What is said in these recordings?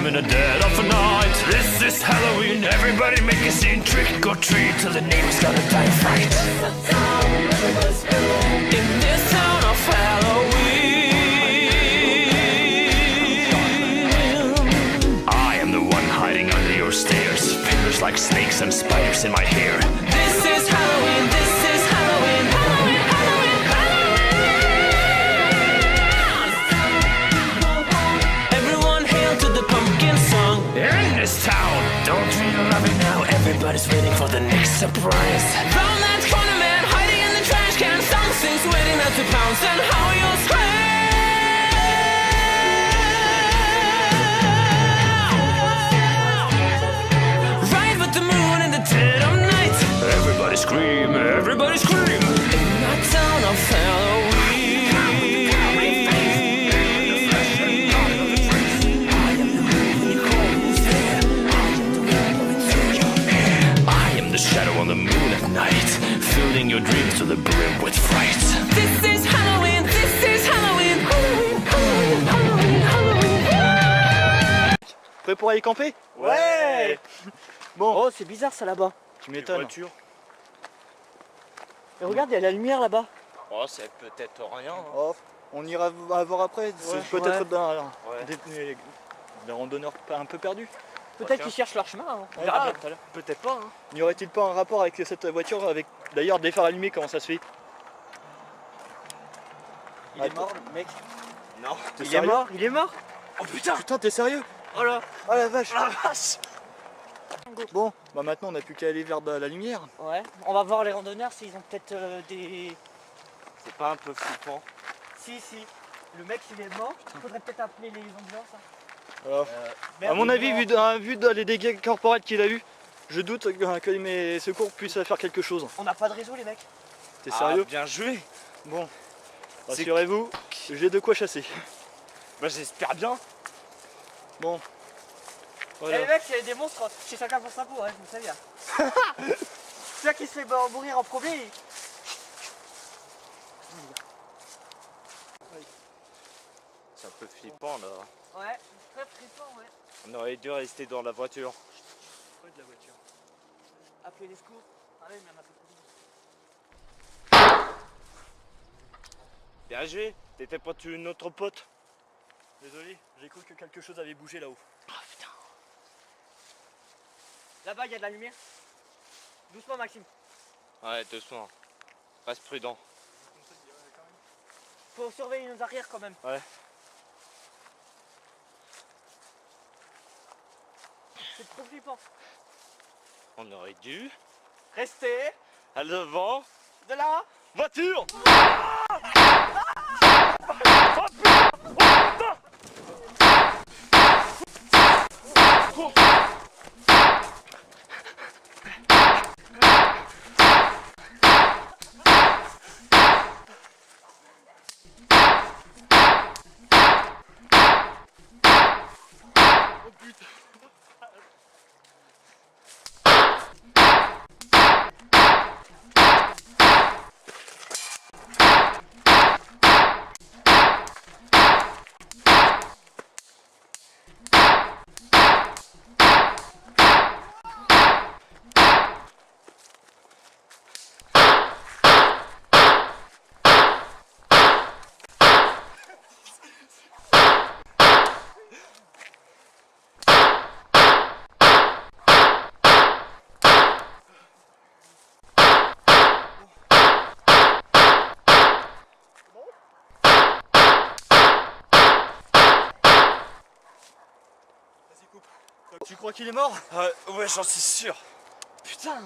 in the dead of the night. This is Halloween, everybody make a scene. Trick or treat till the neighbors gotta die of fright. In this town of Halloween, I am the one hiding under your stairs. Fingers like snakes and spiders in my hair. This is Halloween, this is Halloween, Halloween, Halloween, Halloween. Everyone hail to the pumpkin song. In this town, don't you love it now? Everybody's waiting for the next surprise. Found that corner man hiding in the trash can. Something's waiting out to pounce and how you'll scream. Right with the moon in the dead of night. Everybody scream, everybody scream. In that town of Halloween. I am the shadow on the moon at night, filling your dreams to the brim with fright. This is Halloween, this is Halloween, Halloween, Halloween, Halloween, Halloween. Prêt pour aller camper? Ouais. Bon. Oh, c'est bizarre ça là-bas. Tu m'étonnes. Et regarde, il y a la lumière là-bas. Oh, c'est peut-être rien. Hein. Oh, on ira voir après. C'est peut-être des randonneurs un peu perdus. Peut-être qu'ils cherchent leur chemin. Hein. On Ouais, verra ah, bien tout à l'heure. Peut-être pas. Hein. N'y aurait-il pas un rapport avec cette voiture, avec d'ailleurs des phares allumés? Comment ça se fait? Il est mort, le mec. Non. Il est mort, il est mort. Oh putain. Putain, t'es sérieux? Oh là. Oh la vache! La vache. Bon, bah maintenant on n'a plus qu'à aller vers la lumière. Ouais, on va voir les randonneurs s'ils ont peut-être des... C'est pas un peu flippant? Si, si. Le mec il est mort, il faudrait peut-être appeler les ambulances. Hein. Alors, Merde, à mon il est avis, mort. vu les dégâts corporels qu'il a eu, je doute que mes secours puissent faire quelque chose. On n'a pas de réseau les mecs. T'es sérieux? Bien joué. Bon, rassurez-vous, j'ai de quoi chasser. Bah j'espère bien. Bon, Eh voilà. les mecs, il y a des monstres, c'est chacun pour sa peau, hein, je vous savez. Celui qui se fait mourir en premier, C'est un peu flippant là. Ouais, très flippant, ouais. On aurait dû rester dans la voiture. Quoi de la voiture? Appeler les secours. Ah oui, mais on a fait Bien joué. T'étais pas tué notre pote? Désolé, j'ai cru que quelque chose avait bougé là-haut. Oh putain. Là-bas, il y a de la lumière. Doucement, Maxime. Ouais, doucement. Reste prudent. Faut surveiller nos arrières quand même. Ouais. C'est trop flippant. On aurait dû Restez à l'avant de là. voiture. Tu crois qu'il est mort? Ouais, j'en suis sûr. Putain,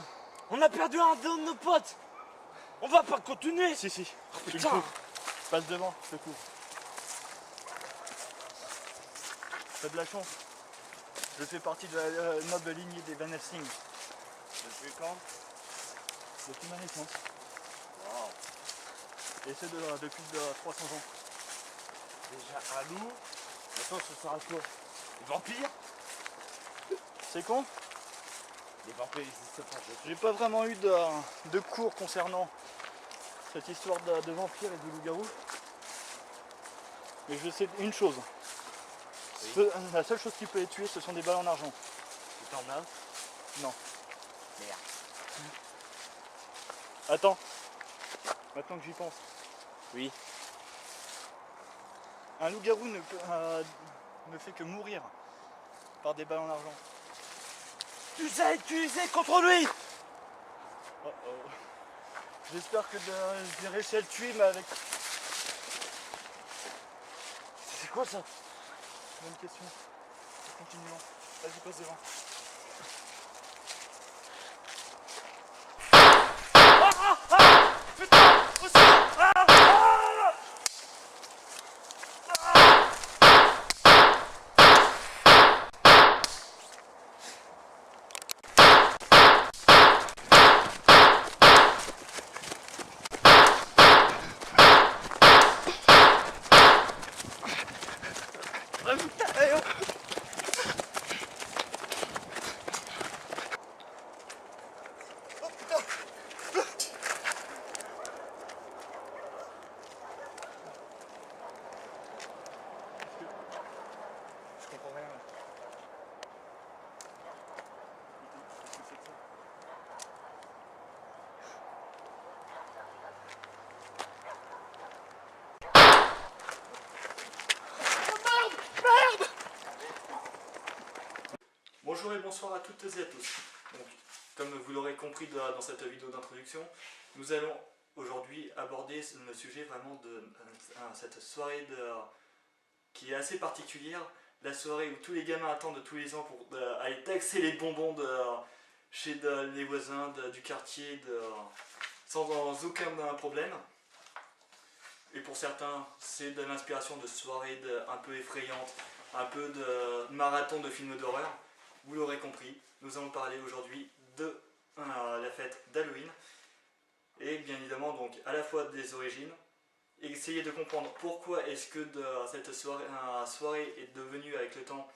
on a perdu un de nos potes. On va pas continuer. Si, si. Putain. Passe devant, je te couvre. T'as de la chance. Je fais partie de la noble lignée des Van Helsing. Depuis quand? Depuis ma naissance. Et c'est depuis 300 ans. Déjà un loup. Maintenant ce sera quoi? Des vampires? C'est con? Les vampires n'existent pas. J'ai pas vraiment eu de cours concernant cette histoire de vampires et de loup-garou. Mais je sais une chose. La seule chose qui peut les tuer, ce sont des balles en argent. T'en as? Non. Merde. Attends. Maintenant que j'y pense. Oui. Un loup-garou ne fait que mourir par des balles en argent. Tu sais utiliser contre lui. Oh oh. J'espère que j'ai réussi à le tuer, mais avec... C'est quoi ça? Bonne question. Continuons. Vas-y, passe devant. Putain! Au secours! Ah putain, eh, oh. Oh putain. Je comprends rien. Qu'est-ce que c'est que ça? Bonjour et bonsoir à toutes et à tous. Donc, comme vous l'aurez compris dans cette vidéo d'introduction, nous allons aujourd'hui aborder le sujet vraiment de cette soirée qui est assez particulière. La soirée où tous les gamins attendent tous les ans pour aller taxer les bonbons chez les voisins du quartier sans aucun problème. Et pour certains, c'est de l'inspiration de soirées un peu effrayantes, un peu de marathon de films d'horreur. Vous l'aurez compris, nous allons parler aujourd'hui de la fête d'Halloween et bien évidemment donc à la fois des origines, essayer de comprendre pourquoi est-ce que cette soirée est devenue avec le temps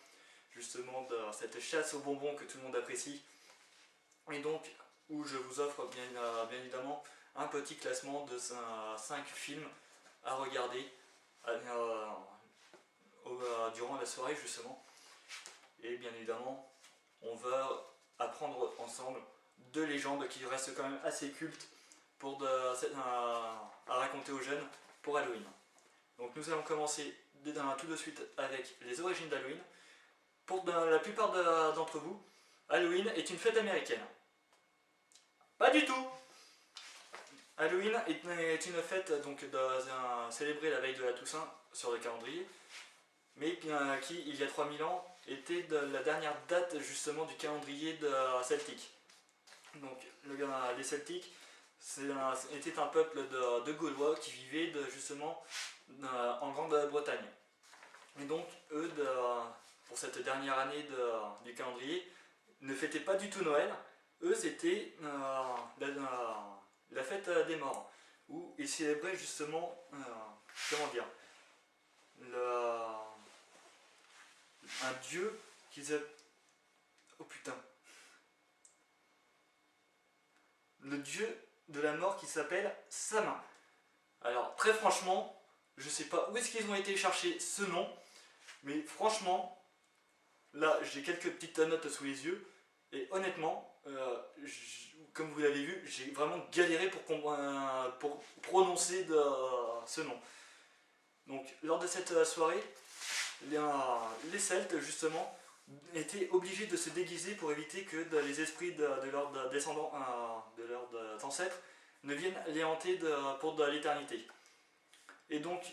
justement cette chasse aux bonbons que tout le monde apprécie, et donc où je vous offre bien évidemment un petit classement de 5 films à regarder durant la soirée justement. Et bien évidemment, on va apprendre ensemble deux légendes qui restent quand même assez cultes à raconter aux jeunes pour Halloween. Donc nous allons commencer tout de suite avec les origines d'Halloween. Pour la plupart d'entre vous, Halloween est une fête américaine. Pas du tout! Halloween est une fête donc, célébrée la veille de la Toussaint sur le calendrier, mais qui, il y a 3000 ans, était la dernière date justement du calendrier celtique. Donc les Celtiques étaient un peuple de Gaulois qui vivaient justement en Grande-Bretagne. Et donc eux, pour cette dernière année du calendrier, ne fêtaient pas du tout Noël. Eux, c'était la fête des morts, où ils célébraient justement, comment dire, un dieu qu'ils appellent... Oh putain. Le dieu de la mort qui s'appelle Samin. Alors très franchement, je sais pas où est-ce qu'ils ont été chercher ce nom, mais franchement, là j'ai quelques petites notes sous les yeux, et honnêtement, comme vous l'avez vu, j'ai vraiment galéré pour prononcer ce nom. Donc lors de cette soirée, les Celtes justement étaient obligés de se déguiser pour éviter que les esprits de leurs descendants, de leurs ancêtres, ne viennent les hanter pour l'éternité. Et donc,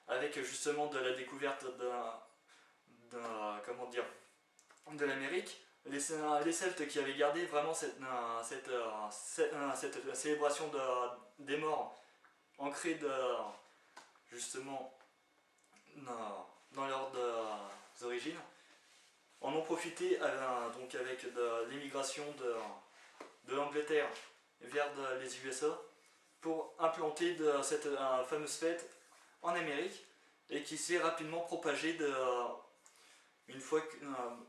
avec justement de la découverte comment dire, de l'Amérique, les Celtes qui avaient gardé vraiment cette célébration des morts ancrée justement dans leurs origines, en ont profité donc avec l'immigration de l'Angleterre vers les USA pour implanter cette fameuse fête en Amérique, et qui s'est rapidement propagée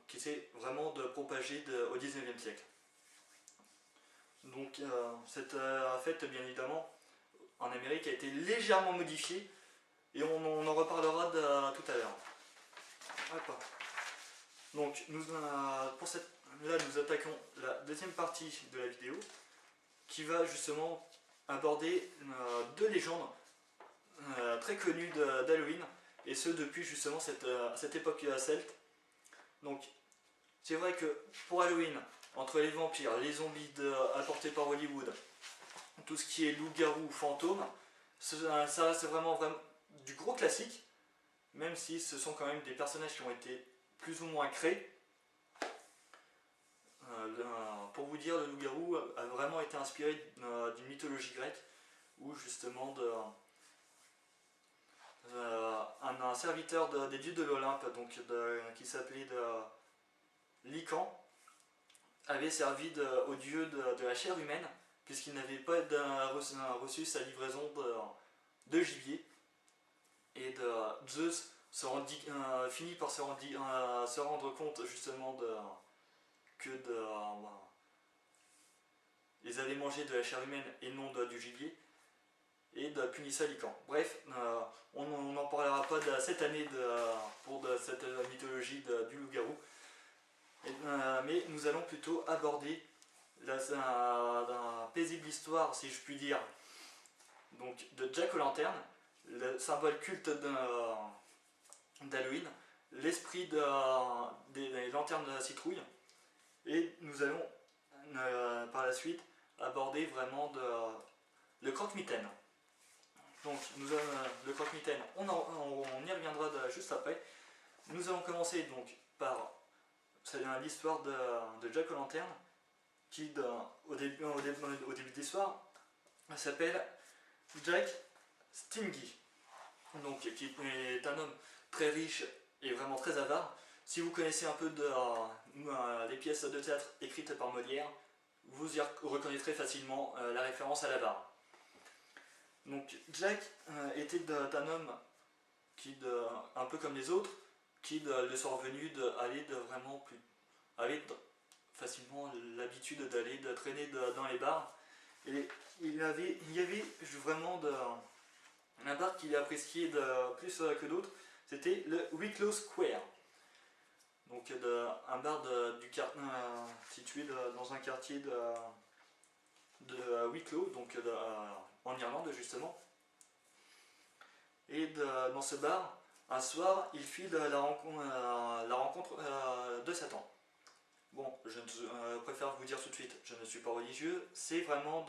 qui s'est vraiment propagée au 19e siècle. Donc cette fête bien évidemment en Amérique a été légèrement modifiée, et on en reparlera tout à l'heure. Hop. Donc là nous attaquons la deuxième partie de la vidéo qui va justement aborder deux légendes très connues d'Halloween, et ce depuis justement cette époque celte. Donc c'est vrai que pour Halloween, entre les vampires, les zombies apportés par Hollywood, tout ce qui est loup-garou, fantôme, ça reste vraiment du gros classique, même si ce sont quand même des personnages qui ont été plus ou moins créés. Pour vous dire, le loup-garou a vraiment été inspiré d'une mythologie grecque, où justement un serviteur des dieux de l'Olympe, qui s'appelait Lycan, avait servi aux dieux de la chair humaine, puisqu'il n'avait pas reçu sa livraison de gibier. Et Zeus finit par se rendre compte justement ils avaient mangé de la chair humaine et non du gibier, et punissait Lycan. Bref, on n'en parlera pas cette année pour cette mythologie du loup-garou, mais nous allons plutôt aborder la paisible histoire, si je puis dire, donc de Jack-o'-lanterne, le symbole culte d'Halloween, l'esprit des lanternes de la citrouille, et nous allons par la suite aborder vraiment le croque-mitaine. Donc le croque-mitaine, on y reviendra juste après. Nous allons commencer donc par l'histoire de Jack-o'-lanterne, qui au début de l'histoire s'appelle Jack Stingy, donc qui est un homme très riche et vraiment très avare. Si vous connaissez un peu les pièces de théâtre écrites par Molière, vous y reconnaîtrez facilement la référence à l'avare. Donc Jack était un homme un peu comme les autres, qui le sont revenus avait facilement l'habitude de traîner dans les bars. Et il y avait vraiment un bar qu'il appréciait plus que d'autres, c'était le Wicklow Square. Donc un bar situé dans un quartier de Wicklow, donc en Irlande justement. Et dans ce bar, un soir, il fit la rencontre de Satan. Bon, je préfère vous dire tout de suite, je ne suis pas religieux, c'est vraiment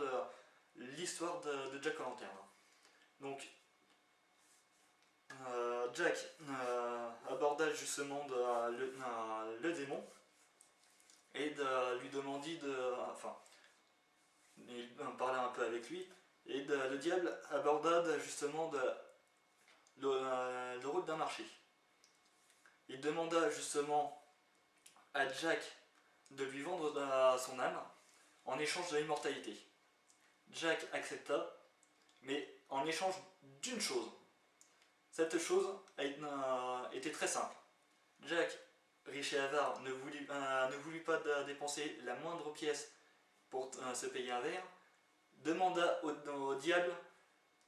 l'histoire de Jack-o'-lanterne. Donc, Jack aborda justement le démon, et lui demandit il parla un peu avec lui, et le diable aborda justement le rôle d'un marché. Il demanda justement à Jack de lui vendre son âme en échange de l'immortalité. Jack accepta, mais en échange d'une chose. Cette chose était très simple. Jack, riche et avare, ne voulut pas dépenser la moindre pièce pour se payer un verre, demanda au diable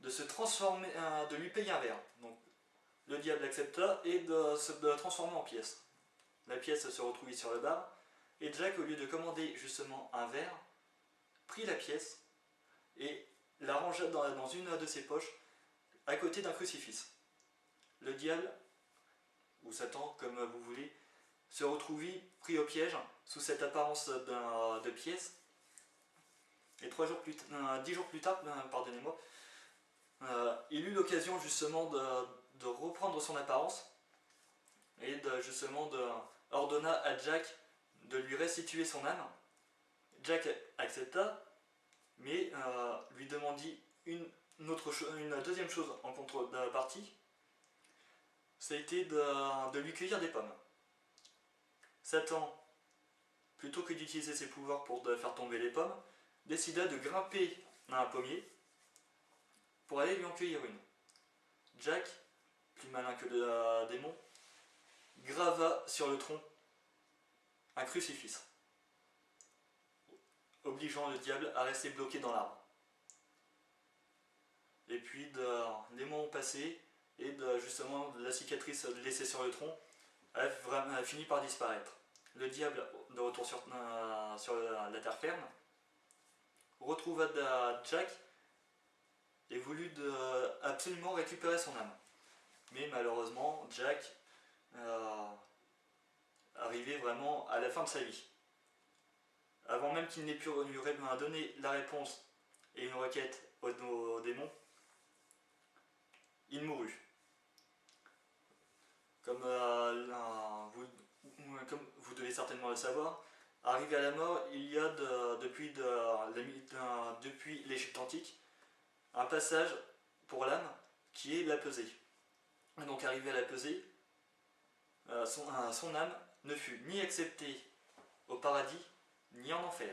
de se transformer, de lui payer un verre. Donc, le diable accepta et de se transformer en pièce. La pièce se retrouvait sur le bar, et Jack, au lieu de commander justement un verre, prit la pièce et la rangea dans une de ses poches, à côté d'un crucifix. Le diable, ou Satan, comme vous voulez, se retrouvit pris au piège sous cette apparence de pièce. Et 10 jours plus tard, pardonnez-moi, il eut l'occasion justement de reprendre son apparence, et ordonna à Jack de lui restituer son âme. Jack accepta, mais lui demandit une deuxième chose en contrepartie, c'était de lui cueillir des pommes. Satan, plutôt que d'utiliser ses pouvoirs pour faire tomber les pommes, décida de grimper à un pommier pour aller lui en cueillir une. Jack, plus malin que le démon, grava sur le tronc un crucifix, obligeant le diable à rester bloqué dans l'arbre. Et puis les mois ont passé, et justement la cicatrice laissée sur le tronc a fini par disparaître. Le diable, de retour sur la terre ferme, retrouva Jack et voulut absolument récupérer son âme. Mais malheureusement, Jack arrivait vraiment à la fin de sa vie. Avant même qu'il n'ait pu lui donner la réponse et une requête au démon, il mourut. Comme vous devez certainement le savoir, arrivé à la mort, il y a depuis l'Égypte antique un passage pour l'âme qui est la pesée. Et donc arrivé à la pesée, son âme ne fut ni acceptée au paradis ni en enfer.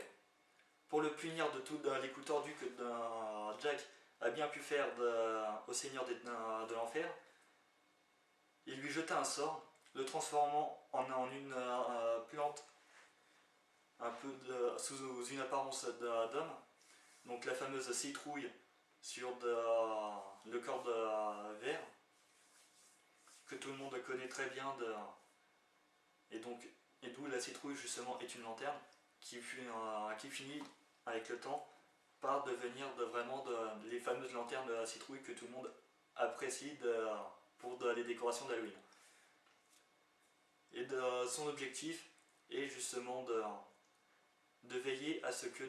Pour le punir de tous les coups tordus que Jack a bien pu faire au Seigneur de l'enfer, il lui jeta un sort, le transformant en une plante un peu sous une apparence d'homme, donc la fameuse citrouille sur le corps de verre, que tout le monde connaît très bien, et d'où la citrouille justement est une lanterne qui finit avec le temps par devenir vraiment les fameuses lanternes de la citrouille que tout le monde apprécie pour les décorations d'Halloween. Et son objectif est justement de veiller à ce que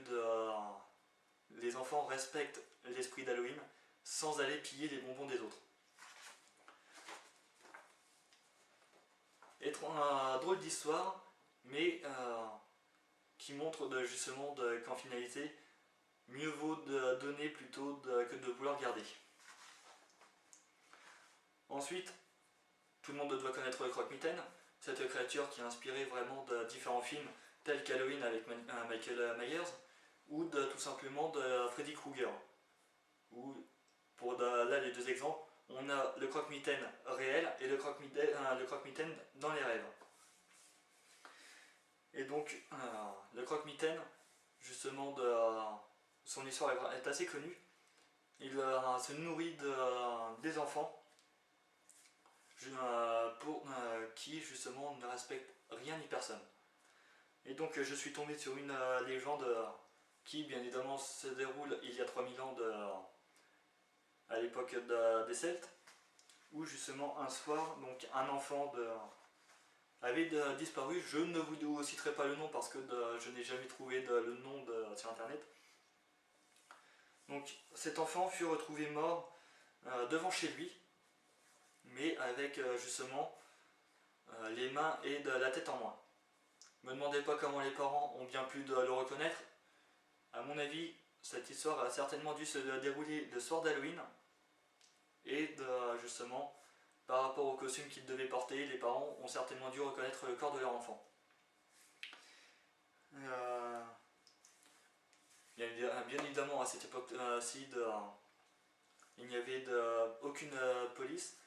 les enfants respectent l'esprit d'Halloween sans aller piller les bonbons des autres. Être un drôle d'histoire, mais qui montre justement qu'en finalité, mieux vaut de donner plutôt que de vouloir garder. Ensuite, tout le monde doit connaître le croque-mitaine, cette créature qui a inspiré vraiment de différents films tels qu'Halloween avec Michael Myers, ou tout simplement de Freddy Krueger. Ou pour là les deux exemples, on a le croque-mitaine réel et le croque-mitaine dans les rêves. Et donc le croque-mitaine, justement, son histoire est assez connue. Il se nourrit des enfants qui justement ne respectent rien ni personne. Et donc je suis tombé sur une légende qui bien évidemment se déroule il y a 3000 ans à l'époque des Celtes, où justement un soir, donc un enfant avait disparu. Je ne vous citerai pas le nom parce que je n'ai jamais trouvé le nom sur internet. Donc cet enfant fut retrouvé mort devant chez lui, mais avec justement les mains et la tête en moins. Ne me demandez pas comment les parents ont bien pu le reconnaître. À mon avis, cette histoire a certainement dû se dérouler le soir d'Halloween, et justement, par rapport au costume qu'ils devaient porter, les parents ont certainement dû reconnaître le corps de leur enfant. Bien évidemment, à cette époque-ci, il n'y avait aucune police.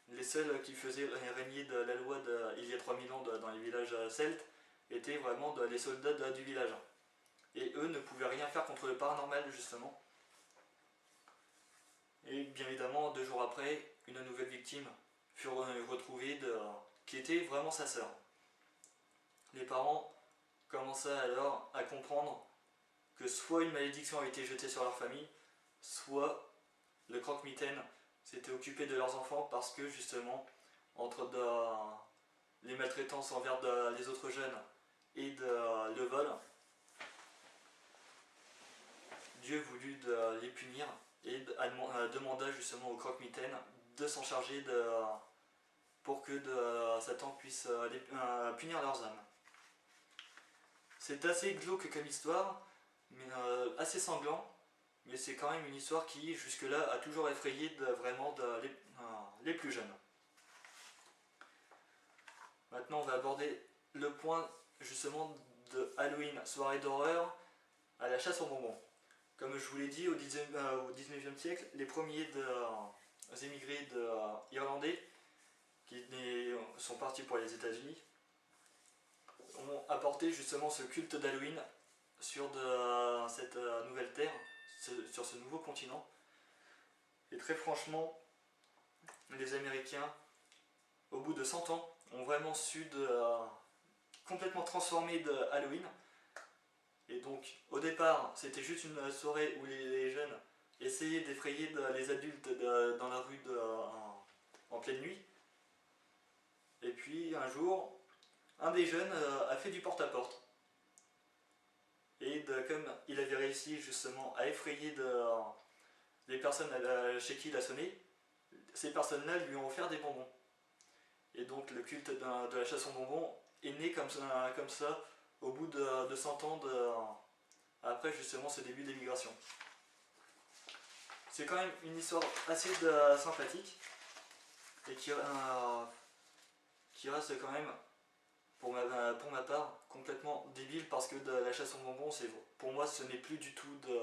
Les seuls qui faisaient régner la loi il y a 3000 ans dans les villages celtes étaient vraiment les soldats du village. Et eux ne pouvaient rien faire contre le paranormal, justement. Et bien évidemment, 2 jours après, une nouvelle victime fut retrouvée qui était vraiment sa sœur. Les parents commençaient alors à comprendre que soit une malédiction avait été jetée sur leur famille, soit le croque-mitaine s'était occupé de leurs enfants parce que justement, entre les maltraitances envers les autres jeunes et le vol, Dieu voulut les punir et demanda justement au croque-mitaine de s'en charger pour que Satan puisse punir leurs âmes. C'est assez glauque comme histoire, mais assez sanglant, mais c'est quand même une histoire qui jusque-là a toujours effrayé vraiment les plus jeunes. Maintenant on va aborder le point justement de Halloween, soirée d'horreur à la chasse aux bonbons. Comme je vous l'ai dit, au 19e siècle, les premiers émigrés irlandais qui sont partis pour les États-Unis ont apporté justement ce culte d'Halloween sur cette nouvelle terre, sur ce nouveau continent. Et très franchement, les Américains, au bout de 100 ans, ont vraiment su complètement transformer de Halloween. Et donc au départ c'était juste une soirée où les jeunes essayaient d'effrayer les adultes dans la rue en pleine nuit. Et puis un jour, un des jeunes a fait du porte-à-porte. Et comme il avait réussi justement à effrayer les personnes chez qui il a sonné, ces personnes-là lui ont offert des bonbons. Et donc le culte de la chasse aux bonbons est né comme ça au bout de 100 ans après justement ce début d'émigration. C'est quand même une histoire assez sympathique et qui reste quand même, pour ma part, complètement débile parce que de la chasse aux bonbons, pour moi ce n'est plus du tout de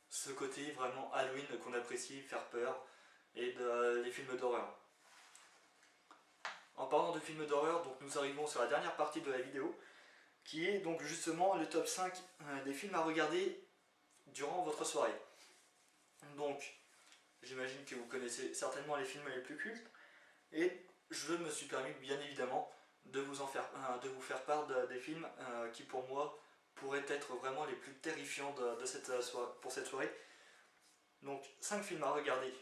ce côté vraiment Halloween qu'on apprécie, faire peur, et les films d'horreur. En parlant de films d'horreur, donc nous arrivons sur la dernière partie de la vidéo, qui est donc justement le top 5 des films à regarder durant votre soirée. Donc, j'imagine que vous connaissez certainement les films les plus cultes, et je me suis permis bien évidemment de vous faire part des films qui pour moi pourraient être vraiment les plus terrifiants pour cette soirée. Donc 5 films à regarder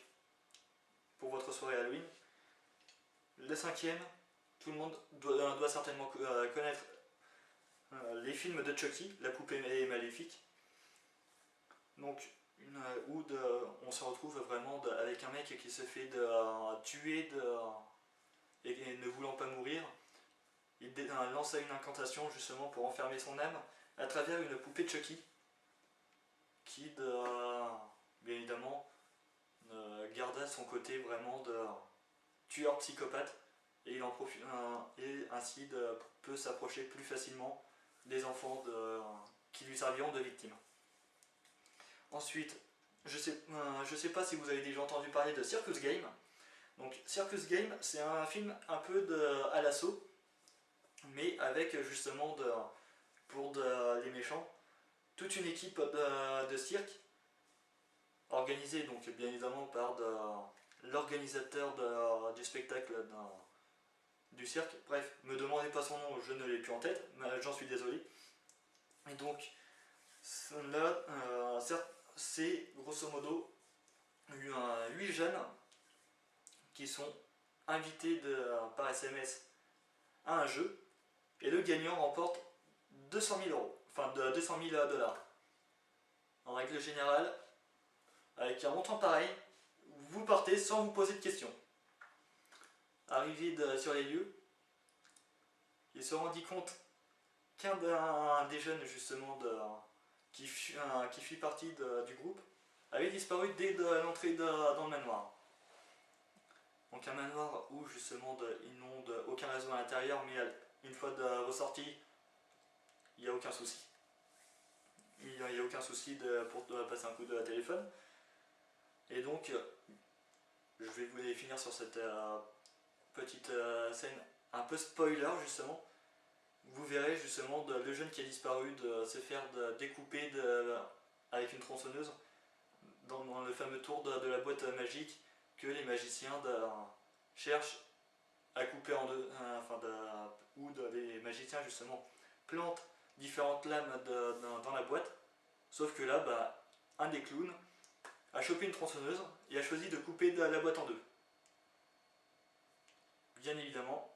pour votre soirée Halloween. Le cinquième, tout le monde doit certainement connaître les films de Chucky, la poupée maléfique. Donc où on se retrouve vraiment avec un mec qui se fait tuer et ne voulant pas mourir. Il lance une incantation justement pour enfermer son âme à travers une poupée de Chucky qui bien évidemment garda son côté vraiment de tueur psychopathe et il en profite et ainsi peut s'approcher plus facilement des enfants qui lui serviront de victimes. Ensuite, je sais pas si vous avez déjà entendu parler de Circus Game. Donc Circus Game, c'est un film un peu à l'assaut, mais avec justement pour les méchants, toute une équipe de cirque, organisée donc bien évidemment par l'organisateur du spectacle du cirque. Bref, me demandez pas son nom, je ne l'ai plus en tête, mais j'en suis désolé. Et donc là, c'est grosso modo 8 jeunes qui sont invités par SMS à un jeu, et le gagnant remporte 200 000 euros, enfin 200 000 $. En règle générale, avec un montant pareil, vous partez sans vous poser de questions. Arrivé sur les lieux, il se rendit compte qu'un des jeunes justement qui fit partie du groupe avait disparu dès l'entrée dans le manoir. Donc un manoir où justement ils n'ont aucun réseau à l'intérieur, mais une fois ressortis, il n'y a aucun souci. Il n'y a aucun souci pour passer un coup de téléphone. Et donc, je vais vous les finir sur cette petite scène un peu spoiler justement. Vous verrez justement le jeune qui a disparu se faire découper avec une tronçonneuse dans le fameux tour de la boîte magique que les magiciens cherchent à couper en deux, les magiciens justement plantent différentes lames dans la boîte, sauf que là, un des clowns a chopé une tronçonneuse et a choisi de couper la boîte en deux. Bien évidemment,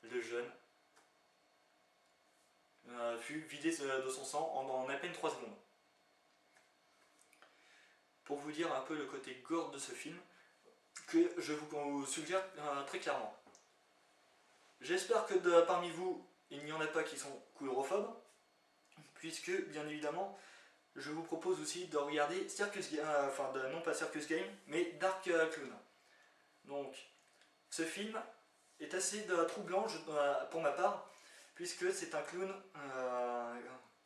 le jeune fut vidé de son sang en à peine 3 secondes. Pour vous dire un peu le côté gore de ce film, que je vous suggère très clairement. J'espère que parmi vous, il n'y en a pas qui sont coulrophobes, puisque bien évidemment, je vous propose aussi de regarder non pas Circus Game, mais Dark Clown. Donc, ce film est assez troublant pour ma part, puisque c'est un clown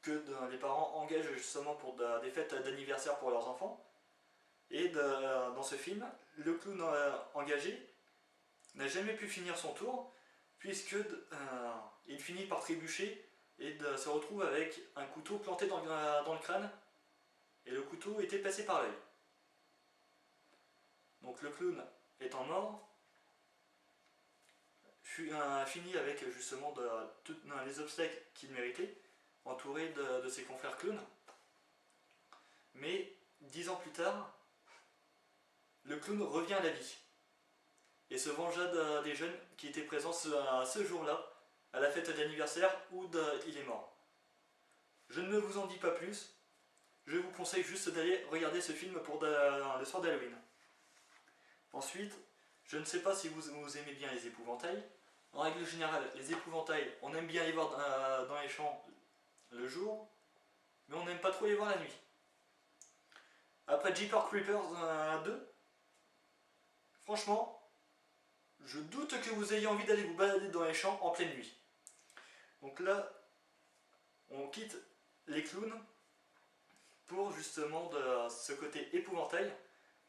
que les parents engagent justement pour des fêtes d'anniversaire pour leurs enfants. Et dans ce film, le clown engagé n'a jamais pu finir son tour, puisque il finit par trébucher et se retrouve avec un couteau planté dans le crâne, et le couteau était passé par l'œil. Donc le clown étant mort, finit avec justement tous les obstacles qu'il méritait, entouré de ses confrères clowns. Mais 10 ans plus tard, le clown revient à la vie et se vengea des jeunes qui étaient présents ce jour-là à la fête d'anniversaire où il est mort. Je ne vous en dis pas plus, je vous conseille juste d'aller regarder ce film pour le soir d'Halloween. Ensuite, je ne sais pas si vous aimez bien les épouvantails. En règle générale, les épouvantails, on aime bien les voir dans les champs le jour, mais on n'aime pas trop les voir la nuit. Après Jeepers Creepers 2, franchement, je doute que vous ayez envie d'aller vous balader dans les champs en pleine nuit. Donc là, on quitte les clowns pour justement ce côté épouvantail,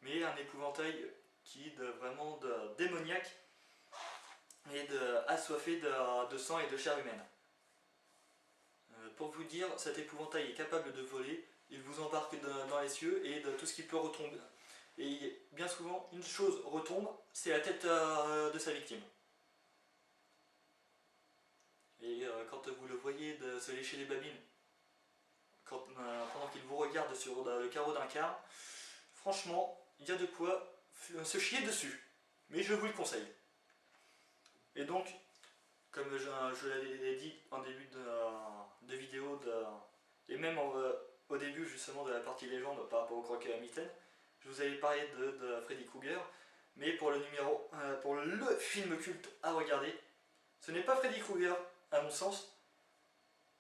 mais un épouvantail qui est vraiment démoniaque et assoiffé de sang et de chair humaine. Pour vous dire, cet épouvantail est capable de voler, il vous embarque dans les cieux et de tout ce qui peut retomber. Et bien souvent, une chose retombe, c'est la tête de sa victime. Et quand vous le voyez se lécher les babines, pendant qu'il vous regarde sur le carreau d'un car, franchement, il y a de quoi se chier dessus. Mais je vous le conseille. Et donc, comme je l'avais dit en début de vidéo, et même au début justement de la partie légende par rapport au croquet à mitaine, je vous avais parlé de Freddy Krueger, mais pour le film culte à regarder, ce n'est pas Freddy Krueger à mon sens,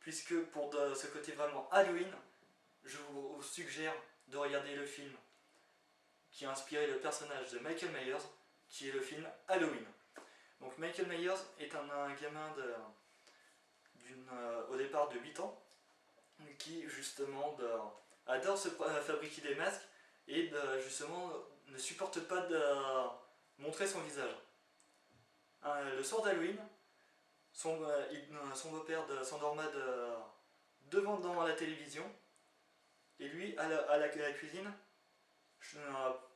puisque pour ce côté vraiment Halloween, je vous suggère de regarder le film qui a inspiré le personnage de Michael Myers, qui est le film Halloween. Donc Michael Myers est un gamin au départ de 8 ans, qui justement adore se fabriquer des masques et justement ne supporte pas de montrer son visage. Le soir d'Halloween, son beau-père s'endorma devant dans la télévision et lui à la cuisine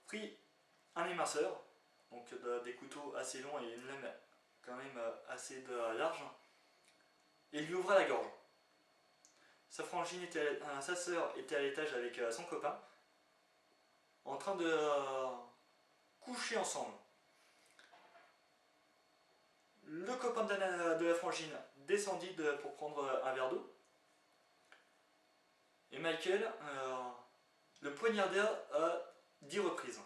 prit un éminceur, donc des couteaux assez longs et une lame quand même assez large, et lui ouvra la gorge. Sa sœur était à l'étage avec son copain, en train de coucher ensemble. Le copain de la frangine descendit pour prendre un verre d'eau, et Michael le poignarda à 10 reprises,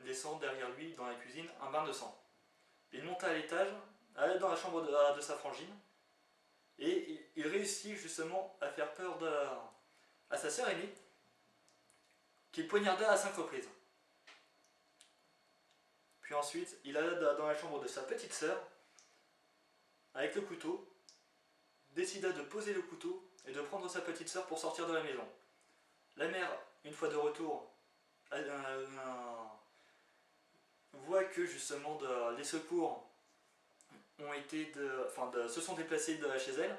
laissant derrière lui dans la cuisine un bain de sang. Il monta à l'étage, alla dans la chambre de sa frangine, et il réussit justement à faire peur à sa sœur aînée, qu'il poignarda à 5 reprises. Puis ensuite, il alla dans la chambre de sa petite sœur, avec le couteau, décida de poser le couteau et de prendre sa petite sœur pour sortir de la maison. La mère, une fois de retour, voit que justement les secours se sont déplacés chez elle,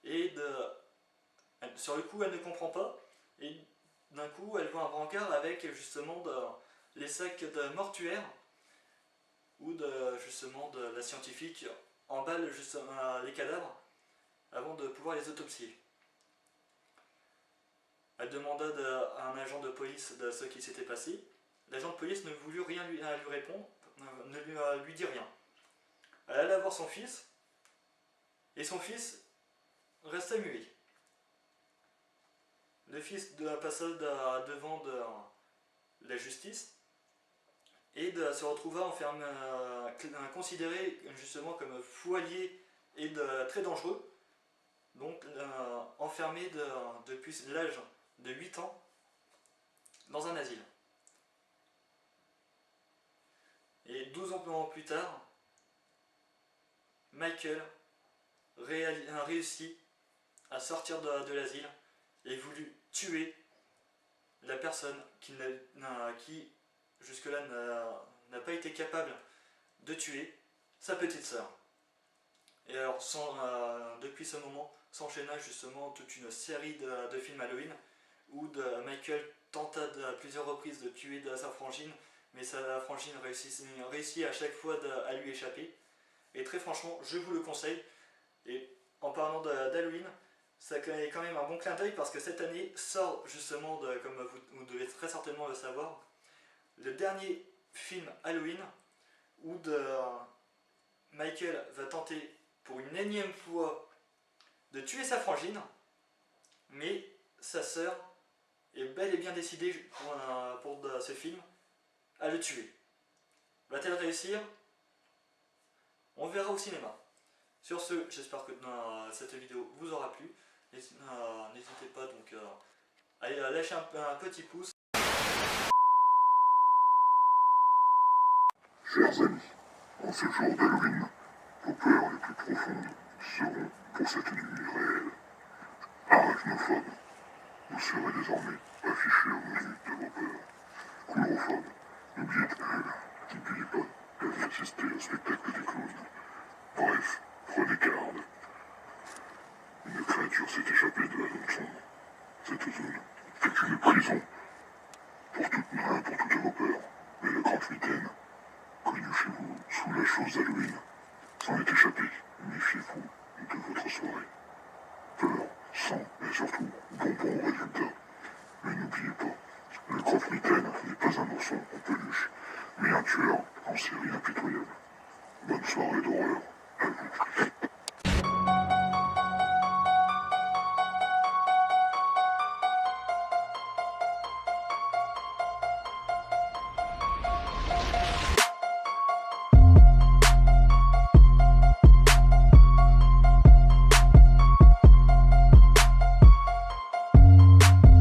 et sur le coup elle ne comprend pas, et d'un coup elle voit un brancard avec justement les sacs de mortuaire où justement la scientifique emballe justement les cadavres avant de pouvoir les autopsier. Elle demanda à un agent de police de ce qui s'était passé. L'agent de police ne voulut rien lui répondre, ne lui dit rien. Elle alla voir son fils, et son fils resta muet. Le fils passa devant la justice et se retrouva enfermé, considéré justement comme fou allié et très dangereux, donc enfermé depuis l'âge de 8 ans dans un asile. Et 12 ans plus tard, Michael réussit à sortir de l'asile et voulut tuer la personne qui jusque-là n'a pas été capable de tuer sa petite sœur. Et alors depuis ce moment s'enchaîna justement toute une série de films Halloween où Michael tenta à plusieurs reprises de tuer sa frangine mais sa frangine réussit à chaque fois à lui échapper. Et très franchement, je vous le conseille. Et en parlant d'Halloween, ça est quand même un bon clin d'œil parce que cette année sort justement, comme vous devez très certainement le savoir, le dernier film Halloween où Michael va tenter pour une énième fois de tuer sa frangine, mais sa sœur est bel et bien décidée pour ce film à le tuer. Va-t-elle réussir? On verra au cinéma. Sur ce, j'espère que cette vidéo vous aura plu. N'hésitez pas donc à lâcher un petit pouce. Chers amis, en ce jour d'Halloween, vos peurs les plus profondes seront pour cette nuit réelle. Arachnophobes, vous serez désormais affichés aux minutes de vos peurs. Coulrophobes, n'oubliez pas d'assister au spectacle des clowns. Bref, prenez garde. Une créature s'est échappée de la zone sombre. Cette zone est une prison pour toutes vos peurs. Mais le croque-mitaine, connu chez vous sous la chose d'Halloween, s'en est échappé. Méfiez-vous de votre soirée. Peur, sang et surtout bonbons au résultat. Mais n'oubliez pas, le croque-mitaine n'est pas un ourson en peluche, mais un tueur en série impitoyable. Bonne soirée d'horreur à vous.